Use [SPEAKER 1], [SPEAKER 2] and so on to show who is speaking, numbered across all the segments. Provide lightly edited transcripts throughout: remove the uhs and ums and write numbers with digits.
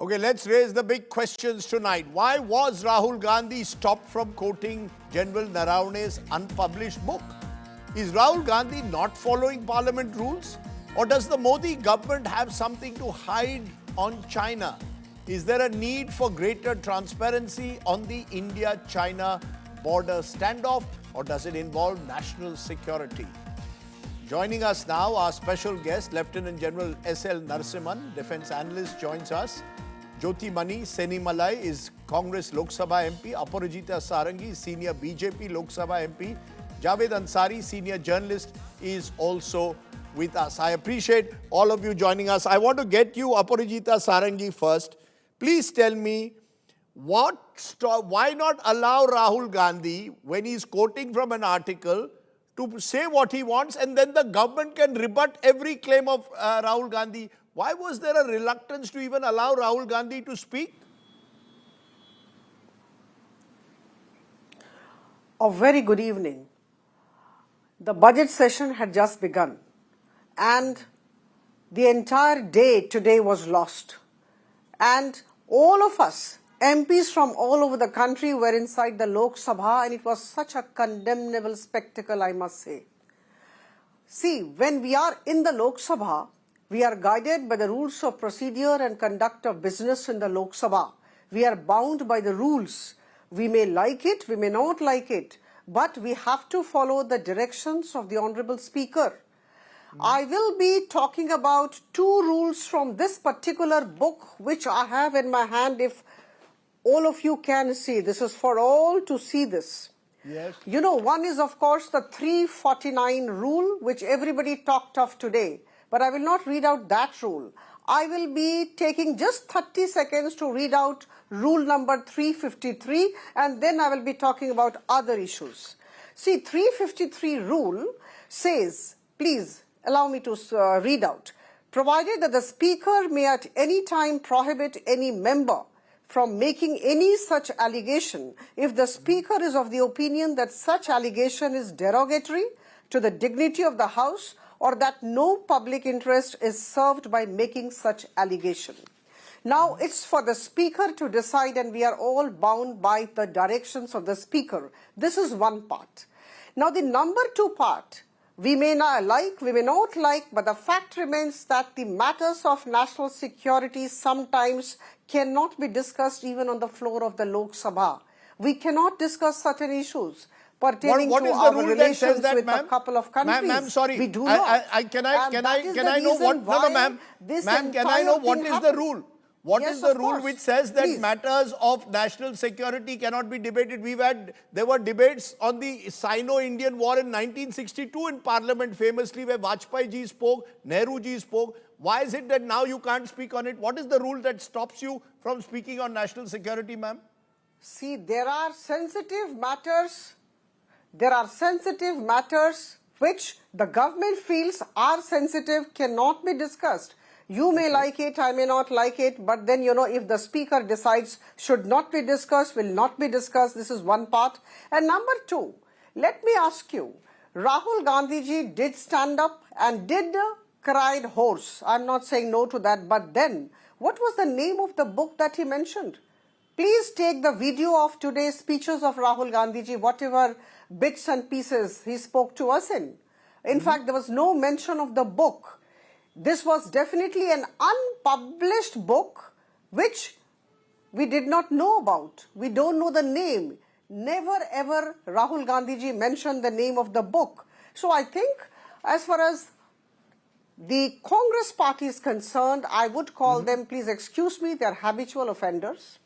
[SPEAKER 1] Okay, let's raise the big questions tonight. Why was Rahul Gandhi stopped from quoting General Naravane's unpublished book? Is Rahul Gandhi not following parliament rules? Or does the Modi government have something to hide on China? Is there a need for greater transparency on the India-China border standoff? Or does it involve national security? Joining us now, our special guest, Lieutenant General S.L. Narasimhan, defense analyst, joins us. Jothimani Senimalai is Congress Lok Sabha MP. Aparajita Sarangi, senior BJP Lok Sabha MP. Javed Ansari, senior journalist, is also with us. I appreciate all of you joining us. I want to get you, Aparajita Sarangi, first. Please tell me, why not allow Rahul Gandhi, when he's quoting from an article, to say what he wants, and then the government can rebut every claim of Rahul Gandhi? Why was there a reluctance to even allow Rahul Gandhi to speak?
[SPEAKER 2] A very good evening. The budget session had just begun, and the entire day today was lost. And all of us, MPs from all over the country, were inside the Lok Sabha, and it was such a condemnable spectacle, I must say. See, when we are in the Lok Sabha, we are guided by the rules of procedure and conduct of business in the Lok Sabha. We are bound by the rules. We may like it, we may not like it, but we have to follow the directions of the Honorable Speaker. I will be talking about two rules from this particular book, which I have in my hand. If all of you can see, this is for all to see this.
[SPEAKER 1] Yes.
[SPEAKER 2] You know, one is, of course, the 349 rule, which everybody talked of today. But I will not read out that rule. I will be taking just 30 seconds to read out rule number 353, and then I will be talking about other issues. See, 353 rule says, please allow me to read out, provided that the Speaker may at any time prohibit any member from making any such allegation if the Speaker is of the opinion that such allegation is derogatory to the dignity of the House, or that no public interest is served by making such allegation. Now, it's for the Speaker to decide, and we are all bound by the directions of the Speaker. This is one part. Now, the number two part, we may not like, we may not like, but the fact remains that the matters of national security sometimes cannot be discussed even on the floor of the Lok Sabha. We cannot discuss certain issues pertaining
[SPEAKER 1] what
[SPEAKER 2] to
[SPEAKER 1] is the
[SPEAKER 2] our
[SPEAKER 1] rule
[SPEAKER 2] relations
[SPEAKER 1] that says that,
[SPEAKER 2] with a couple of countries.
[SPEAKER 1] Ma'am, sorry.
[SPEAKER 2] We do not.
[SPEAKER 1] Can I know what? No, ma'am. Ma'am, can I know what is the rule? What is the rule which says that matters of national security cannot be debated? There were debates on the Sino-Indian War in 1962 in Parliament, famously, where Vajpayee ji spoke, Nehru ji spoke. Why is it that now you can't speak on it? What is the rule that stops you from speaking on national security, ma'am?
[SPEAKER 2] See, there are sensitive matters. There are sensitive matters which the government feels are sensitive, cannot be discussed. You may like it, I may not like it, but then, you know, if the Speaker decides should not be discussed, will not be discussed, this is one part. And number two, let me ask you, Rahul Gandhi ji did stand up and did cried horse. I'm not saying no to that, but then, what was the name of the book that he mentioned? Please take the video of today's speeches of Rahul Gandhi ji, whatever bits and pieces he spoke to us in. In fact, there was no mention of the book. This was definitely an unpublished book which we did not know about. We don't know the name. Never ever Rahul Gandhi ji mentioned the name of the book. So I think as far as the Congress party is concerned, I would call them, please excuse me, they are habitual offenders.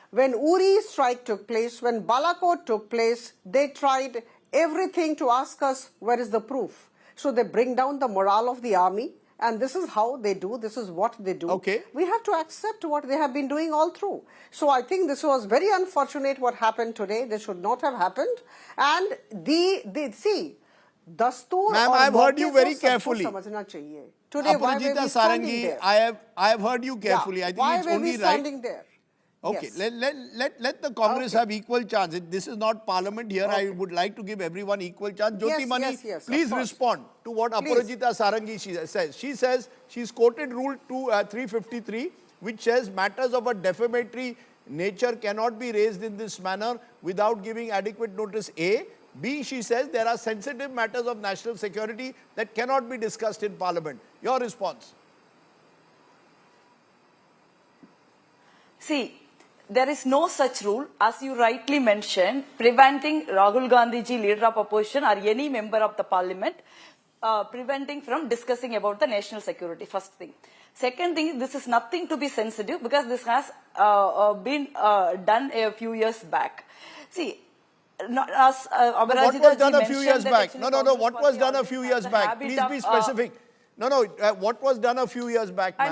[SPEAKER 2] When Uri strike took place, when Balakot took place, they tried everything to ask us, where is the proof? So they bring down the morale of the army, and this is how they do, this is what they do.
[SPEAKER 1] Okay.
[SPEAKER 2] We have to accept what they have been doing all through. So I think this was very unfortunate what happened today. This should not have happened. And see, Dastur.
[SPEAKER 1] Ma'am, I have heard you very carefully.
[SPEAKER 2] Today, why were we
[SPEAKER 1] Aparajita
[SPEAKER 2] standing
[SPEAKER 1] Sarangi,
[SPEAKER 2] there?
[SPEAKER 1] I have heard you carefully. I think it's only right.
[SPEAKER 2] Why were we standing there?
[SPEAKER 1] Okay,
[SPEAKER 2] Yes.
[SPEAKER 1] let the Congress
[SPEAKER 2] Okay.
[SPEAKER 1] have equal chance. This is not Parliament here. I would like to give everyone equal chance.
[SPEAKER 2] Yes,
[SPEAKER 1] Jothimani,
[SPEAKER 2] yes, yes, of
[SPEAKER 1] please
[SPEAKER 2] course.
[SPEAKER 1] respond to what
[SPEAKER 2] Please.
[SPEAKER 1] Aparajita Sarangi says. She says she's quoted Rule 353, which says matters of a defamatory nature cannot be raised in this manner without giving adequate notice. A. B. She says there are sensitive matters of national security that cannot be discussed in Parliament. Your response?
[SPEAKER 3] See, there is no such rule, as you rightly mentioned, preventing Rahul Gandhi ji, leader of opposition, or any member of the parliament, preventing from discussing about the national security, first thing. Second thing, this is nothing to be sensitive because this has been done a few years back. See, as
[SPEAKER 1] What was done a few years back? No. What was done a few years back? Please be specific. What was done a few years back, ma'am?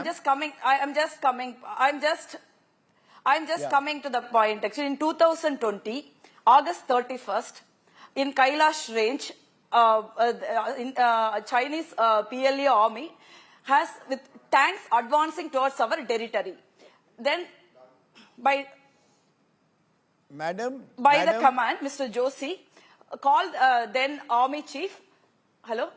[SPEAKER 3] I'm just coming to the point. Actually, in 2020, August 31st, in Kailash range, Chinese PLA army has with tanks advancing towards our territory. Then, by the command, Mr. Joshi called then Army Chief. Hello.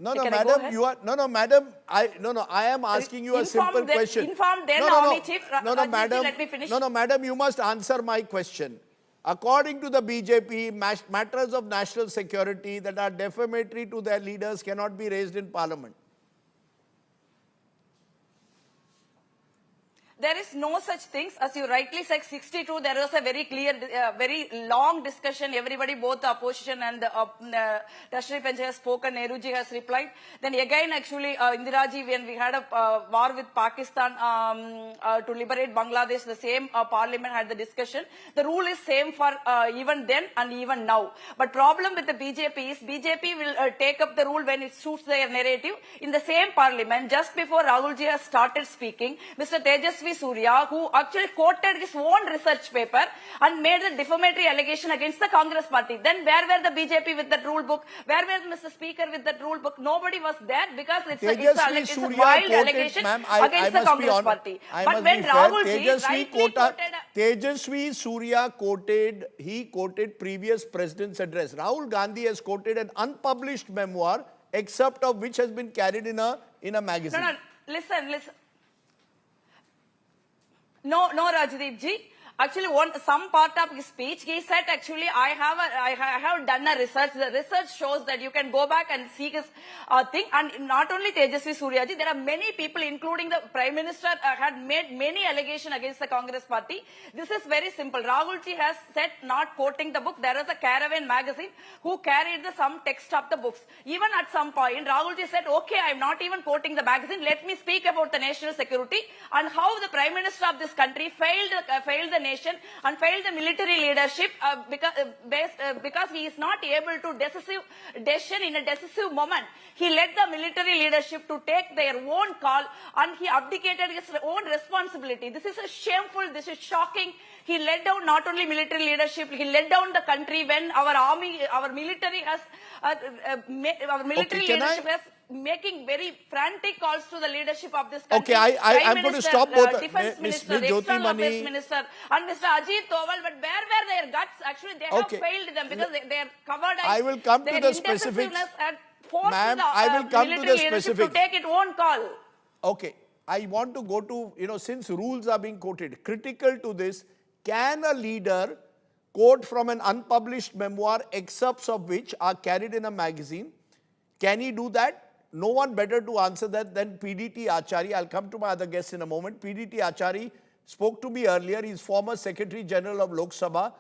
[SPEAKER 1] Madam. I am asking you a simple question.
[SPEAKER 3] Inform then Army Chief.
[SPEAKER 1] Madam.
[SPEAKER 3] Let me finish.
[SPEAKER 1] Madam, you must answer my question. According to the BJP, matters of national security that are defamatory to their leaders cannot be raised in Parliament.
[SPEAKER 3] There is no such things. As you rightly said, 62, there was a very clear, very long discussion. Everybody, both the opposition and the Rashtriya Bench has spoken, Nehruji has replied. Then again, actually, Indiraji, when we had a war with Pakistan to liberate Bangladesh, the same parliament had the discussion. The rule is same for even then and even now. But problem with the BJP is BJP will take up the rule when it suits their narrative. In the same parliament, just before Rahulji has started speaking, Mr. Tejasvi Surya, who actually quoted his own research paper and made a defamatory allegation against the Congress party. Then where were the BJP with that rule book? Where were Mr. Speaker with that rule book? Nobody was there because it's a wild allegation against the Congress party. But when Rahulji
[SPEAKER 1] Tejasvi Surya quoted previous president's address. Rahul Gandhi has quoted an unpublished memoir, excerpt of which has been carried in a magazine.
[SPEAKER 3] Listen. No, Rajdeep ji. Actually, some part of his speech, he said, actually, I have done a research. The research shows that you can go back and see his thing. And not only Tejasvi Surya ji, there are many people, including the Prime Minister, had made many allegations against the Congress party. This is very simple. Rahul ji has said, not quoting the book, there is a Caravan magazine who carried some text of the books. Even at some point, Rahul ji said, okay, I am not even quoting the magazine. Let me speak about the national security and how the Prime Minister of this country failed the nation and failed the military leadership because he is not able to decision in a decisive moment. He led the military leadership to take their own call and he abdicated his own responsibility. This is shameful. This is shocking. He led down not only military leadership, he led down the country when our military has leadership has making very frantic calls to the leadership of this country.
[SPEAKER 1] Okay, I'm going to stop both
[SPEAKER 3] Defense
[SPEAKER 1] Ms.
[SPEAKER 3] Minister, External Affairs
[SPEAKER 1] Jothimani
[SPEAKER 3] Minister and Mr. Ajit Toval, but where were their guts? Actually, they have failed them because they are covered.
[SPEAKER 1] I will come to the specifics. Ma'am, I will come to the specifics.
[SPEAKER 3] To take its own call.
[SPEAKER 1] Okay, I want to go to, since rules are being quoted, critical to this, can a leader quote from an unpublished memoir, excerpts of which are carried in a magazine? Can he do that? No one better to answer that than PDT Achary. I'll come to my other guests in a moment. PDT Achary spoke to me earlier. He's former Secretary General of Lok Sabha.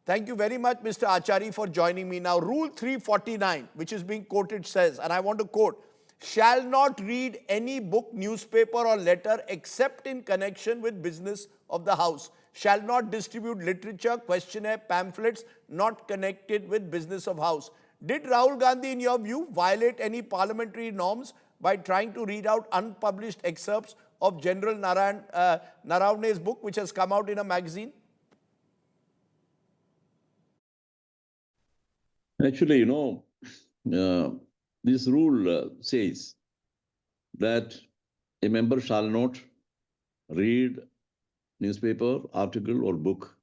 [SPEAKER 1] Thank you very much, Mr. Achary, for joining me. Now, Rule 349, which is being quoted, says, and I want to quote, shall not read any book, newspaper or letter except in connection with business of the House. Shall not distribute literature, questionnaire, pamphlets not connected with business of House. Did Rahul Gandhi, in your view, violate any parliamentary norms by trying to read out unpublished excerpts of General Naravane's book, which has come out in a magazine?
[SPEAKER 4] Actually, this rule says that a member shall not read newspaper, article, or book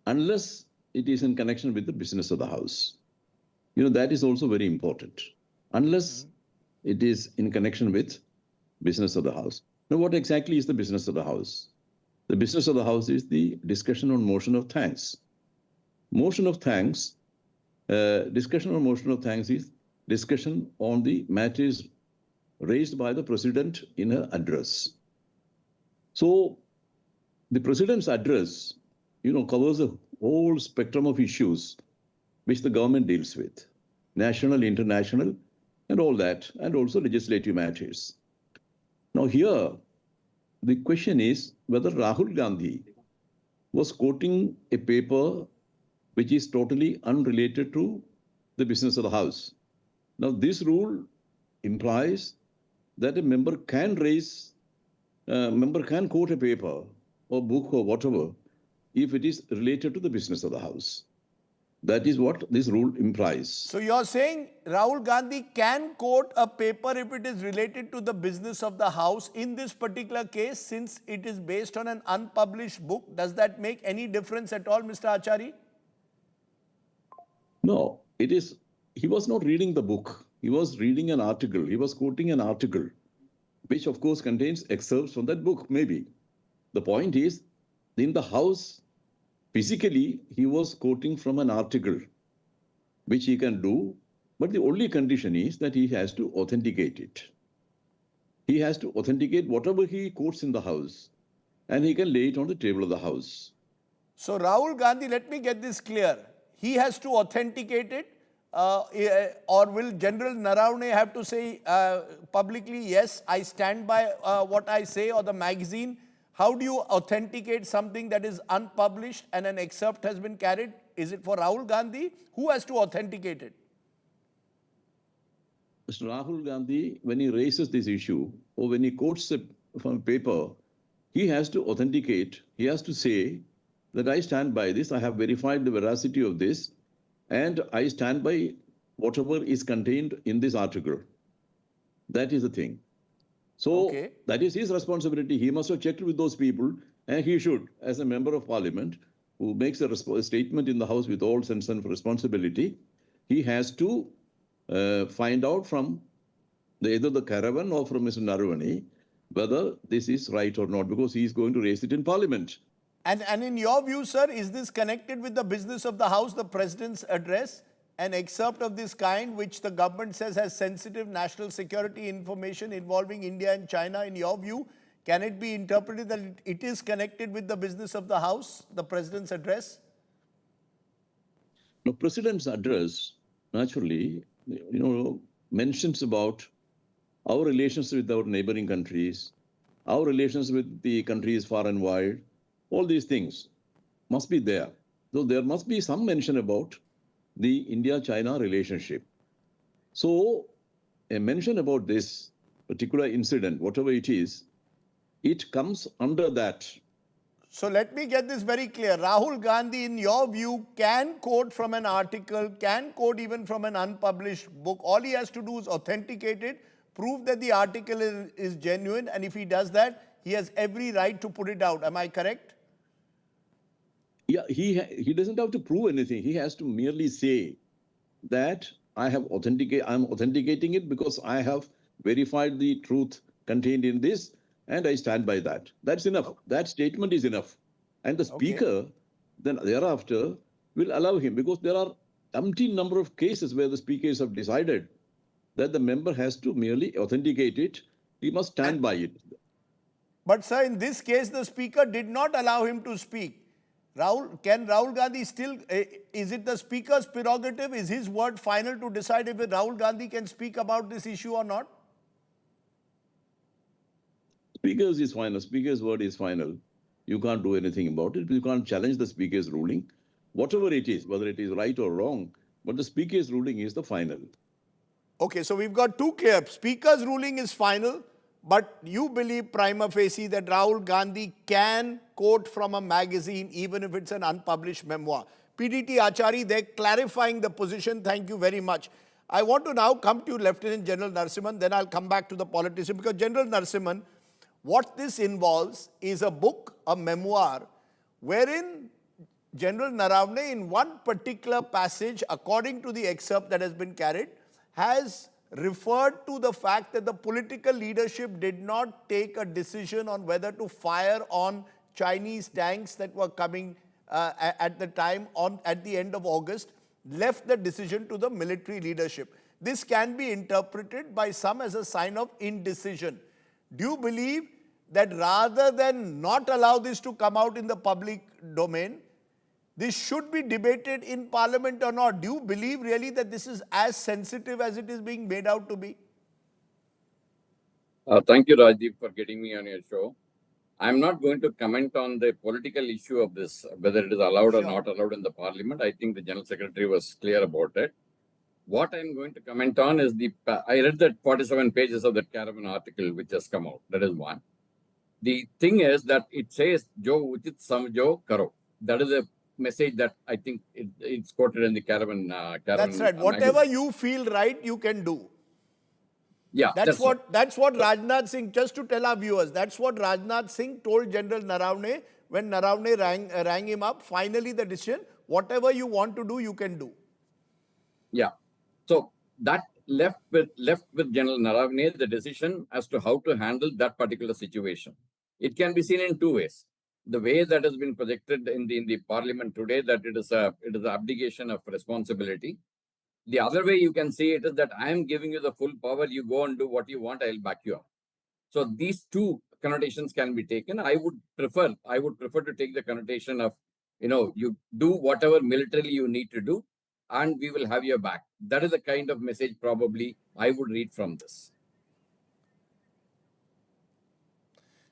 [SPEAKER 4] unless it is in connection with the business of the House. That is also very important. Unless it is in connection with business of the House. Now, what exactly is the business of the House? The business of the House is the discussion on motion of thanks. Motion of thanks, discussion on motion of thanks is discussion on the matters raised by the President in her address. So, the President's address, covers a whole spectrum of issues which the government deals with, national, international, and all that, and also legislative matters. Now here, the question is whether Rahul Gandhi was quoting a paper which is totally unrelated to the business of the House. Now this rule implies that a member can quote a paper or book or whatever if it is related to the business of the House. That is what this rule implies.
[SPEAKER 1] So you're saying Rahul Gandhi can quote a paper if it is related to the business of the House. In this particular case, since it is based on an unpublished book, does that make any difference at all, Mr. Achary?
[SPEAKER 4] No, he was not reading the book. He was reading an article. He was quoting an article, which of course contains excerpts from that book, maybe. The point is, in the House, physically, he was quoting from an article, which he can do, but the only condition is that he has to authenticate it. He has to authenticate whatever he quotes in the House, and he can lay it on the table of the House.
[SPEAKER 1] So Rahul Gandhi, let me get this clear. He has to authenticate it, or will General Naravane have to say publicly, yes, I stand by what I say, or the magazine? How do you authenticate something that is unpublished and an excerpt has been carried? Is it for Rahul Gandhi? Who has to authenticate it?
[SPEAKER 4] Mr. Rahul Gandhi, when he raises this issue, or when he quotes from a paper, he has to authenticate. He has to say that I stand by this, I have verified the veracity of this, and I stand by whatever is contained in this article. That is the thing. So that is his responsibility. He must have checked with those people, and he should, as a member of parliament who makes a statement in the House with all sense and responsibility, he has to find out from either the caravan or from Mr. Naravane whether this is right or not, because he is going to raise it in parliament.
[SPEAKER 1] And in your view, sir, is this connected with the business of the House, the President's address? An excerpt of this kind, which the government says has sensitive national security information involving India and China, in your view, can it be interpreted that it is connected with the business of the House, the President's address?
[SPEAKER 4] The President's address, naturally, mentions about our relations with our neighboring countries, our relations with the countries far and wide. All these things must be there. So there must be some mention about the India-China relationship. So a mention about this particular incident, whatever it is, it comes under that.
[SPEAKER 1] So let me get this very clear. Rahul Gandhi, in your view, can quote from an article, can quote even from an unpublished book. All he has to do is authenticate it, prove that the article is genuine, and if he does that, he has every right to put it out. Am I correct?
[SPEAKER 4] Yeah, he doesn't have to prove anything. He has to merely say that I'm authenticating it because I have verified the truth contained in this, and I stand by that. That's enough. That statement is enough. And the speaker then thereafter will allow him, because there are umpteen number of cases where the speakers have decided that the member has to merely authenticate it. He must stand by it.
[SPEAKER 1] But sir, in this case, the speaker did not allow him to speak. Can Rahul Gandhi still, is it the speaker's prerogative? Is his word final to decide if Rahul Gandhi can speak about this issue or not?
[SPEAKER 4] Speaker's is final. Speaker's word is final. You can't do anything about it. You can't challenge the speaker's ruling. Whatever it is, whether it is right or wrong, but the speaker's ruling is the final.
[SPEAKER 1] Okay, so we've got two clear. Speaker's ruling is final, but you believe prima facie that Rahul Gandhi can quote from a magazine even if it's an unpublished memoir. PDT Achary, they're clarifying the position. Thank you very much. I want to now come to Lieutenant General Narasimhan, then I'll come back to the politician, because General Narasimhan, what this involves is a book, a memoir, wherein General Naravane, in one particular passage, according to the excerpt that has been carried, has referred to the fact that the political leadership did not take a decision on whether to fire on Chinese tanks that were coming at the time at the end of August, left the decision to the military leadership. This can be interpreted by some as a sign of indecision. Do you believe that rather than not allow this to come out in the public domain, this should be debated in Parliament or not? Do you believe really that this is as sensitive as it is being made out to be?
[SPEAKER 5] Thank you, Rajdeep, for getting me on your show. I'm not going to comment on the political issue of this, whether it is allowed or not allowed in the Parliament. I think the General Secretary was clear about it. What I'm going to comment on is I read that 47 pages of that Caravan article which has come out. That is one. The thing is that it says, Jo Uchit Samjo Karo. That is a message that I think it's quoted in the Caravan.
[SPEAKER 1] That's right. Whatever you feel right, you can do.
[SPEAKER 5] Yeah,
[SPEAKER 1] that's what Rajnath Singh, just to tell our viewers, that's what Rajnath Singh told General Naravane when Naravane rang him up. Finally, the decision, whatever you want to do, you can do.
[SPEAKER 5] Yeah. So that left with General Naravane the decision as to how to handle that particular situation. It can be seen in two ways. The way that has been projected in the Parliament today, that it is an abdication of responsibility. The other way you can see it is that I am giving you the full power. You go and do what you want. I'll back you up. So these two connotations can be taken. I would prefer to take the connotation of, you do whatever militarily you need to do, and we will have your back. That is the kind of message probably I would read from this.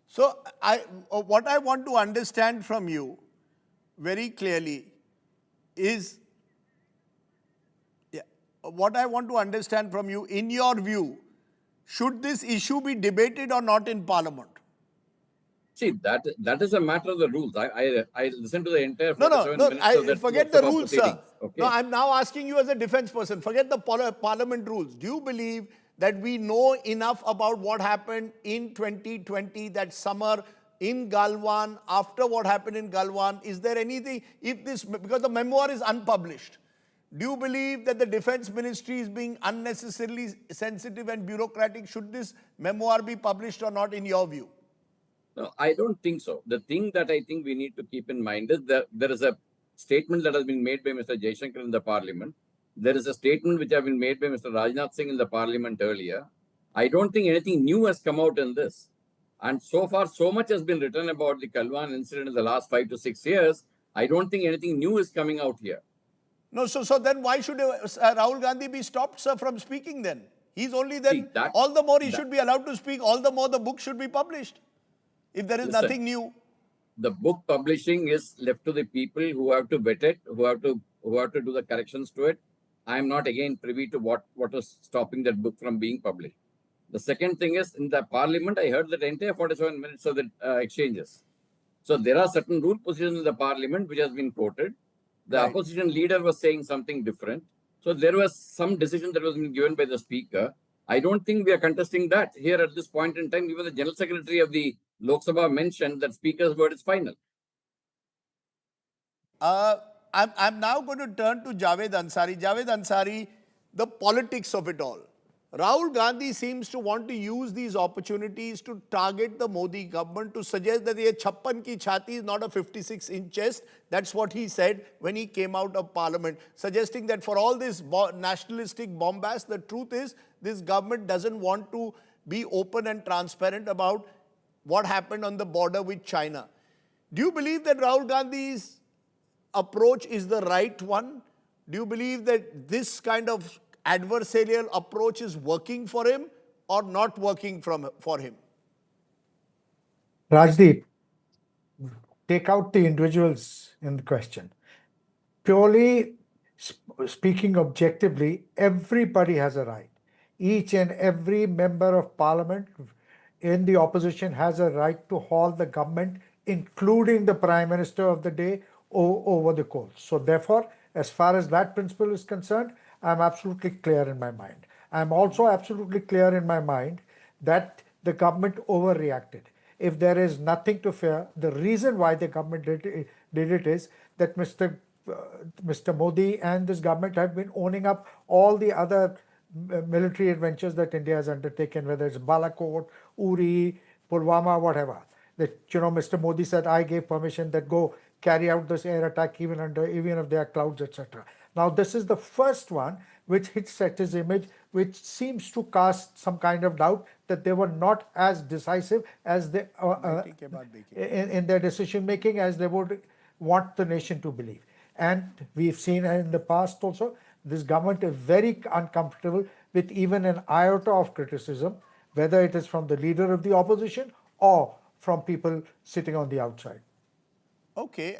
[SPEAKER 1] So what I want to understand from you very clearly is, what I want to understand from you, in your view, should this issue be debated or not in Parliament?
[SPEAKER 5] See, that is a matter of the rules. I listened to the entire
[SPEAKER 1] 47
[SPEAKER 5] minutes
[SPEAKER 1] forget the rules, sir.
[SPEAKER 5] Okay.
[SPEAKER 1] No, I'm now asking you as a defense person. Forget the Parliament rules. Do you believe that we know enough about what happened in 2020, that summer in Galwan, after what happened in Galwan? Is there anything, because the memoir is unpublished, do you believe that the Defense Ministry is being unnecessarily sensitive and bureaucratic? Should this memoir be published or not, in your view?
[SPEAKER 5] No, I don't think so. The thing that I think we need to keep in mind is that there is a statement that has been made by Mr. Jaishankar in the Parliament. There is a statement which has been made by Mr. Rajnath Singh in the Parliament earlier. I don't think anything new has come out in this. And so far, so much has been written about the Kalwan incident in the last 5 to 6 years. I don't think anything new is coming out here.
[SPEAKER 1] No, so then why should Rahul Gandhi be stopped, sir, from speaking then? He's only then, all the more he should be allowed to speak, all the more the book should be published, if there is nothing new.
[SPEAKER 5] The book publishing is left to the people who have to vet it, who have to do the corrections to it. I am not again privy to what was stopping that book from being published. The second thing is, in the Parliament, I heard that entire 47 minutes of the exchanges. So there are certain rule positions in the Parliament which has been quoted. The opposition leader was saying something different. So there was some decision that was being given by the speaker. I don't think we are contesting that here at this point in time. Even the General Secretary of the Lok Sabha mentioned that speaker's word is final.
[SPEAKER 1] I'm now going to turn to Javed Ansari. Javed Ansari, the politics of it all. Rahul Gandhi seems to want to use these opportunities to target the Modi government, to suggest that the 56 ki chhati is not a 56-inch chest. That's what he said when he came out of Parliament, suggesting that for all this nationalistic bombast, the truth is this government doesn't want to be open and transparent about what happened on the border with China. Do you believe that Rahul Gandhi's approach is the right one? Do you believe that this kind of adversarial approach is working for him or not working for him?
[SPEAKER 6] Rajdeep, take out the individuals in the question. Purely speaking objectively, everybody has a right. Each and every member of Parliament in the opposition has a right to haul the government, including the Prime Minister of the day, over the coals. So therefore, as far as that principle is concerned, I'm absolutely clear in my mind. I'm also absolutely clear in my mind that the government overreacted. if there is nothing to fear, the reason why the government did it is that Mr. Modi and this government have been owning up all the other military adventures that India has undertaken, whether it's Balakot, Uri, Pulwama, whatever. That, Mr. Modi said, I gave permission that go carry out this air attack even if there are clouds, etc. Now this is the first one which hits at his image, which seems to cast some kind of doubt that they were not as decisive as they in their decision making as they would want the nation to believe. And we've seen in the past also, this government is very uncomfortable with even an iota of criticism, whether it is from the leader of the opposition or from people sitting on the outside.
[SPEAKER 1] Okay,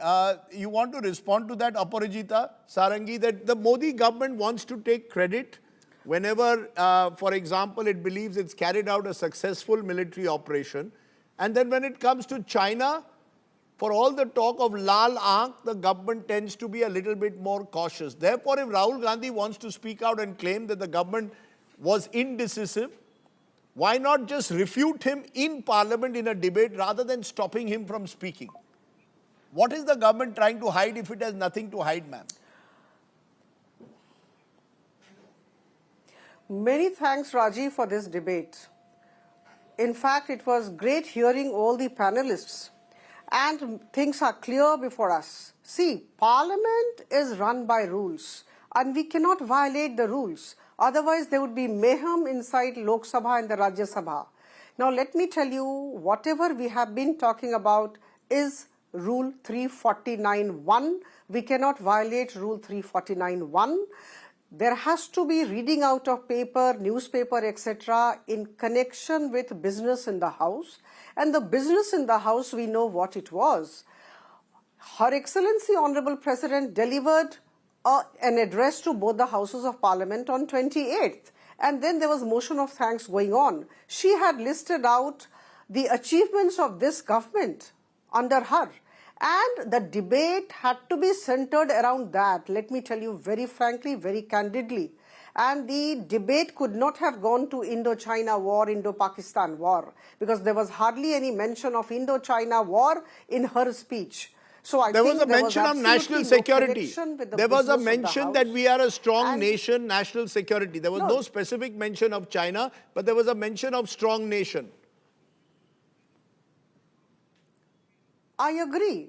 [SPEAKER 1] you want to respond to that, Aparajita Sarangi, that the Modi government wants to take credit whenever, for example, it believes it's carried out a successful military operation. And then when it comes to China, for all the talk of Lal Aankh, the government tends to be a little bit more cautious. Therefore, if Rahul Gandhi wants to speak out and claim that the government was indecisive, why not just refute him in Parliament in a debate rather than stopping him from speaking? What is the government trying to hide if it has nothing to hide, ma'am?
[SPEAKER 2] Many thanks, Raji, for this debate. In fact, it was great hearing all the panelists, and things are clear before us. See, Parliament is run by rules, and we cannot violate the rules. Otherwise, there would be mayhem inside Lok Sabha and the Rajya Sabha. Now, let me tell you, whatever we have been talking about is Rule 349(1). We cannot violate Rule 349(1). There has to be reading out of paper, newspaper, etc. in connection with business in the House. And the business in the House, we know what it was. Her Excellency Honorable President delivered an address to both the Houses of Parliament on 28th. And then there was motion of thanks going on. She had listed out the achievements of this government under her. And the debate had to be centered around that, let me tell you very frankly, very candidly. And the debate could not have gone to Indo-China war, Indo-Pakistan war, because there was hardly any mention of Indo-China war in her speech. So I
[SPEAKER 1] there
[SPEAKER 2] think
[SPEAKER 1] was a mention of national security. There was a mention that we are a strong nation, national security. There was no specific mention of China, but there was a mention of strong nation.
[SPEAKER 2] I agree,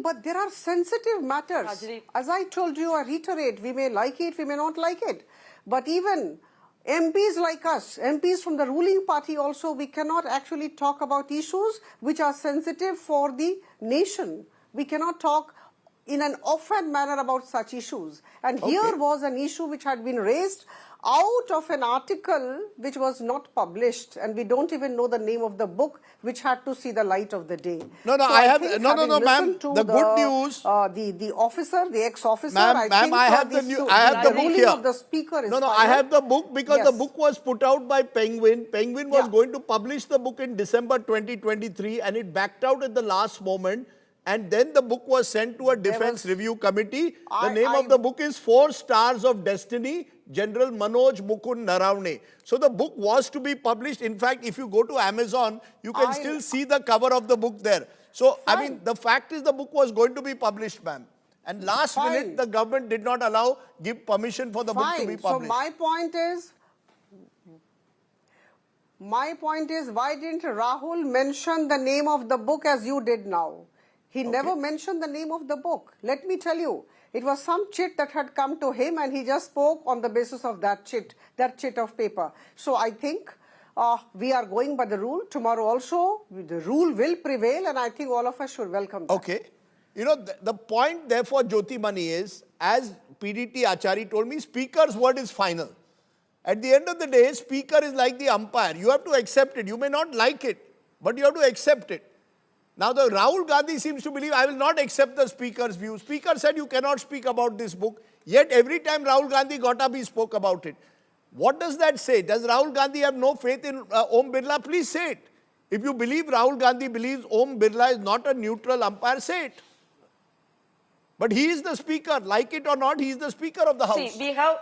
[SPEAKER 2] but there are sensitive matters.
[SPEAKER 3] Rajdeep.
[SPEAKER 2] As I told you, I reiterate, we may like it, we may not like it. But even MPs like us, MPs from the ruling party also, we cannot actually talk about issues which are sensitive for the nation. We cannot talk in an offhand manner about such issues. And here was an issue which had been raised out of an article which was not published, and we don't even know the name of the book which had to see the light of the day.
[SPEAKER 1] No,
[SPEAKER 2] so
[SPEAKER 1] I have ma'am. The good news.
[SPEAKER 2] The officer, the ex-officer.
[SPEAKER 1] Ma'am, I have the book here.
[SPEAKER 2] Of the speaker is
[SPEAKER 1] I have the book because the book was put out by Penguin. Penguin was going to publish the book in December 2023, and it backed out at the last moment. And then the book was sent to a defense review committee. The name of the book is 4 Stars of Destiny, General Manoj Mukund Naravane. So the book was to be published. In fact, if you go to Amazon, you can still see the cover of the book there. So, I mean, the fact is the book was going to be published, ma'am. And last minute, the government did not give permission for the book to be published.
[SPEAKER 2] So my point is, why didn't Rahul mention the name of the book as you did now? He never mentioned the name of the book. Let me tell you, it was some chit that had come to him and he just spoke on the basis of that chit of paper. So I think we are going by the rule. Tomorrow also, the rule will prevail, and I think all of us should welcome that.
[SPEAKER 1] Okay. You know, the point therefore, Jothimani, is, as PDT Achary told me, Speaker's word is final. At the end of the day, Speaker is like the umpire. You have to accept it. You may not like it, but you have to accept it. Now, the Rahul Gandhi seems to believe, I will not accept the Speaker's view. Speaker said you cannot speak about this book. Yet every time Rahul Gandhi got up, he spoke about it. What does that say? Does Rahul Gandhi have no faith in Om Birla? Please say it. If you believe Rahul Gandhi believes Om Birla is not a neutral umpire, say it. But he is the Speaker. Like it or not, he is the Speaker of the House.
[SPEAKER 3] See, we have...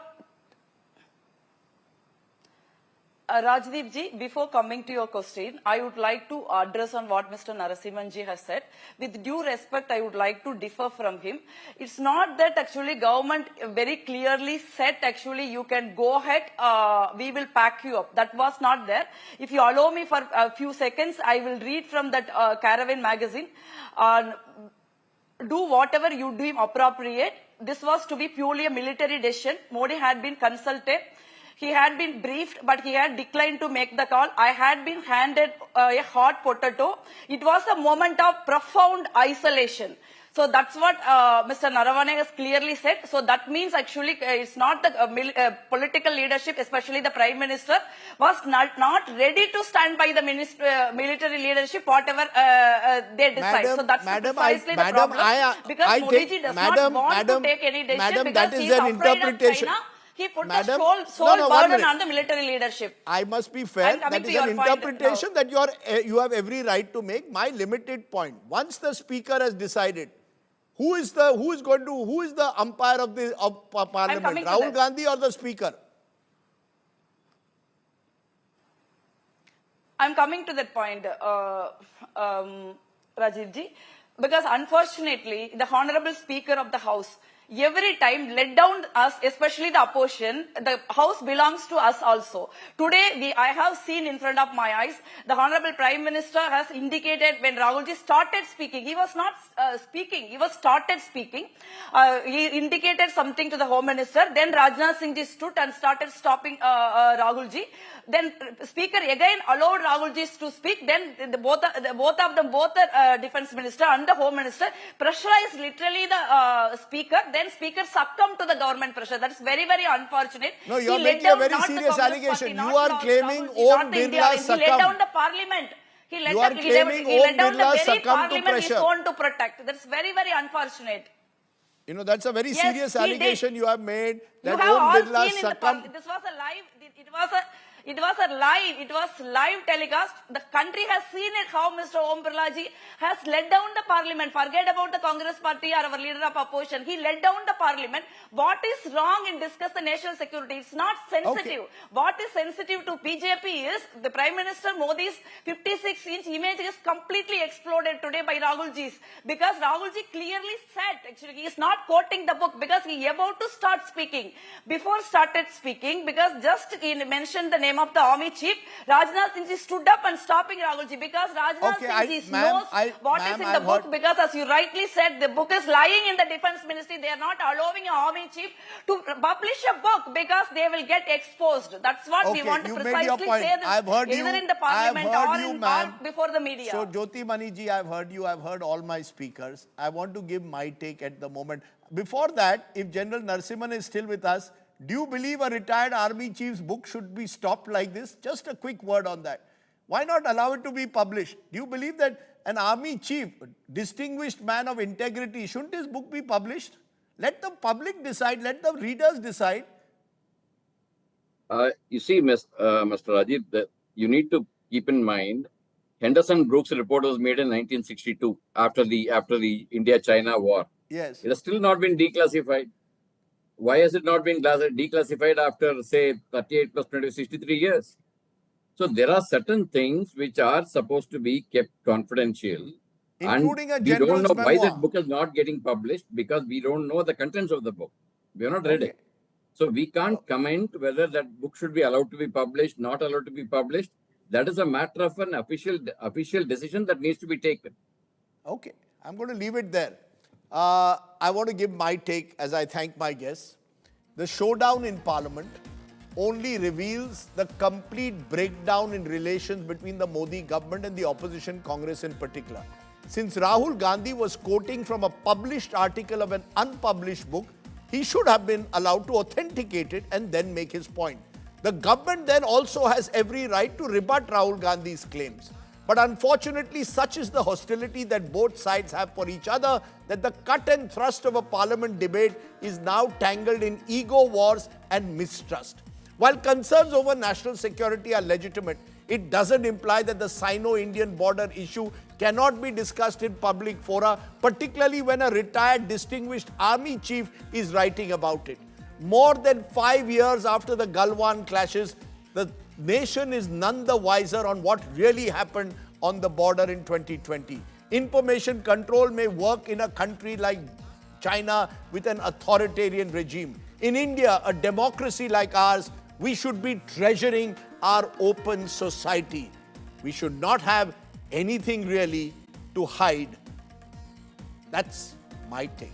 [SPEAKER 3] Rajdeep ji, before coming to your question, I would like to address on what Mr. Narasimhan ji has said. With due respect, I would like to differ from him. It's not that actually government very clearly said actually you can go ahead, we will pack you up. That was not there. If you allow me for a few seconds, I will read from that Caravan magazine. Do whatever you deem appropriate. This was to be purely a military decision. Modi had been consulted. He had been briefed, but he had declined to make the call. I had been handed a hot potato. It was a moment of profound isolation. So that's what Mr. Naravane has clearly said. So that means actually it's not the political leadership, especially the Prime Minister, was not ready to stand by the military leadership, whatever they decide.
[SPEAKER 1] Madam,
[SPEAKER 3] so that's
[SPEAKER 1] madam,
[SPEAKER 3] precisely the
[SPEAKER 1] madam,
[SPEAKER 3] problem. Because Modi ji does not want to take any decision
[SPEAKER 1] madam,
[SPEAKER 3] because
[SPEAKER 1] that is
[SPEAKER 3] he is
[SPEAKER 1] an
[SPEAKER 3] afraid of
[SPEAKER 1] interpretation.
[SPEAKER 3] China. He put
[SPEAKER 1] Madam,
[SPEAKER 3] the sole
[SPEAKER 1] one
[SPEAKER 3] burden
[SPEAKER 1] minute.
[SPEAKER 3] on the military leadership.
[SPEAKER 1] I must be fair.
[SPEAKER 3] I'm coming
[SPEAKER 1] That
[SPEAKER 3] to
[SPEAKER 1] is
[SPEAKER 3] your
[SPEAKER 1] an
[SPEAKER 3] point
[SPEAKER 1] interpretation
[SPEAKER 3] now.
[SPEAKER 1] that you have every right to make. My limited point. Once the speaker has decided, who is the umpire of Parliament?
[SPEAKER 3] coming to
[SPEAKER 1] Rahul
[SPEAKER 3] that.
[SPEAKER 1] Gandhi or the speaker?
[SPEAKER 3] I'm coming to that point, Rajiv ji, because unfortunately, the Honorable Speaker of the House every time let down us, especially the opposition. The House belongs to us also. Today, I have seen in front of my eyes, the Honorable Prime Minister has indicated when Rahulji started speaking, he was not speaking, he was started speaking. He indicated something to the Home Minister. Then Rajnath Singh ji stood and started stopping Rahulji. Then Speaker again allowed Rahulji to speak. Then both the Defence Minister and the Home Minister pressurized literally the Speaker. Then Speaker succumbed to the government pressure. That's very, very unfortunate.
[SPEAKER 1] No, you are making a very serious allegation. You are claiming Om Birla succumbed.
[SPEAKER 3] He let down the parliament. He let
[SPEAKER 1] You are
[SPEAKER 3] down
[SPEAKER 1] claiming
[SPEAKER 3] he let
[SPEAKER 1] Om
[SPEAKER 3] down
[SPEAKER 1] Birla
[SPEAKER 3] the very
[SPEAKER 1] succumbed to
[SPEAKER 3] parliament he
[SPEAKER 1] pressure.
[SPEAKER 3] sworn to protect. That's very, very unfortunate.
[SPEAKER 1] You know, that's a very
[SPEAKER 3] Yes,
[SPEAKER 1] serious
[SPEAKER 3] he did.
[SPEAKER 1] allegation you have made
[SPEAKER 3] You
[SPEAKER 1] that
[SPEAKER 3] have
[SPEAKER 1] Om
[SPEAKER 3] all
[SPEAKER 1] Birla
[SPEAKER 3] seen in the
[SPEAKER 1] succumbed.
[SPEAKER 3] this was a live. It was live telecast. The country has seen it how Mr. Om Birla ji has led down the parliament. Forget about the Congress party or our leader of opposition. He led down the parliament. What is wrong in discuss the national security? It's not sensitive.
[SPEAKER 1] Okay.
[SPEAKER 3] What is sensitive to BJP is the Prime Minister Modi's 56-inch image is completely exploded today by Rahul ji's, because Rahul ji clearly said, actually he is not quoting the book because he is about to start speaking. Before started speaking, because just he mentioned the name of the Army Chief, Rajnath Singh ji stood up and stopping Rahul ji, because Rajnath Singh ji knows what is in the book, because as you rightly said, the book is lying in the Defence Ministry. They are not allowing an Army Chief to publish a book because they will get exposed. That's what we want to precisely say this, either in the parliament or before the media.
[SPEAKER 1] So Jothimani ji, I've heard you, I've heard all my speakers. I want to give my take at the moment. Before that, if General Narasimhan is still with us, do you believe a retired army chief's book should be stopped like this? Just a quick word on that. Why not allow it to be published? Do you believe that an army chief, distinguished man of integrity, shouldn't his book be published? Let the public decide, let the readers decide.
[SPEAKER 5] You see, Mr. Rajiv, that you need to keep in mind, Henderson Brooks report was made in 1962 after the India-China war.
[SPEAKER 1] Yes.
[SPEAKER 5] It has still not been declassified. Why has it not been declassified after, say, 38 plus 20, 63 years? So there are certain things which are supposed to be kept confidential.
[SPEAKER 1] Including
[SPEAKER 5] and
[SPEAKER 1] a general's
[SPEAKER 5] we don't know why
[SPEAKER 1] memoir.
[SPEAKER 5] that book is not getting published, because we don't know the contents of the book. We are not read it. So we can't comment whether that book should be allowed to be published, not allowed to be published. That is a matter of an official decision that needs to be taken.
[SPEAKER 1] Okay, I'm going to leave it there. I want to give my take as I thank my guests. The showdown in Parliament only reveals the complete breakdown in relations between the Modi government and the opposition Congress in particular. Since Rahul Gandhi was quoting from a published article of an unpublished book, he should have been allowed to authenticate it and then make his point. The government then also has every right to rebut Rahul Gandhi's claims. But unfortunately, such is the hostility that both sides have for each other that the cut and thrust of a parliament debate is now tangled in ego wars and mistrust. While concerns over national security are legitimate, it doesn't imply that the Sino-Indian border issue cannot be discussed in public fora, particularly when a retired distinguished army chief is writing about it. More than 5 years after the Galwan clashes, the nation is none the wiser on what really happened on the border in 2020. Information control may work in a country like China with an authoritarian regime. In India, a democracy like ours, we should be treasuring our open society. We should not have anything really to hide. That's my take.